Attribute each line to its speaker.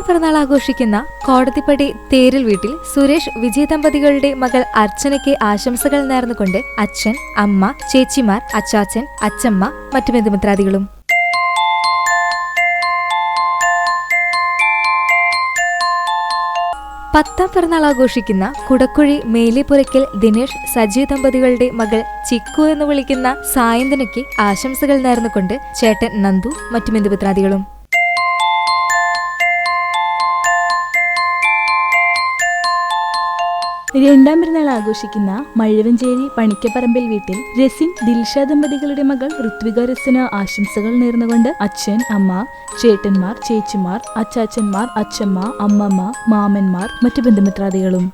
Speaker 1: പിറന്നാൾ ആഘോഷിക്കുന്ന കോടതിപ്പടി തേരിൽ വീട്ടിൽ സുരേഷ് വിജയ ദമ്പതികളുടെ മകൾ അർച്ചനയ്ക്ക് ആശംസകൾ നേർന്നുകൊണ്ട് അച്ഛൻ, അമ്മ, ചേച്ചിമാർ, അച്ചാച്ചൻ, അച്ചമ്മ, മറ്റു ബന്ധുമിത്രാദികളും. പത്താം പിറന്നാൾ ആഘോഷിക്കുന്ന കുടക്കുഴി മേലിപ്പുരയ്ക്കൽ ദിനേഷ് സജീവ് ദമ്പതികളുടെ മകൾ ചിക്കു എന്ന് വിളിക്കുന്ന സായന്തനയ്ക്ക് ആശംസകൾ നേർന്നുകൊണ്ട് ചേട്ടൻ നന്ദു, മറ്റു ബന്ധുമിത്രാദികളും.
Speaker 2: രണ്ടാം പിറന്നാൾ ആഘോഷിക്കുന്ന മഴവഞ്ചേരി പണിക്കപ്പറമ്പിൽ വീട്ടിൽ രസിൻ ദിൽഷ ദമ്പതികളുടെ മകൾ ഋത്വിക രസിന് ആശംസകൾ നേർന്നുകൊണ്ട് അച്ഛൻ, അമ്മ, ചേട്ടന്മാർ, ചേച്ചിമാർ, അച്ചാച്ചന്മാർ, അച്ചമ്മ, അമ്മമ്മ, മാമന്മാർ, മറ്റു ബന്ധുമിത്രാദികളും.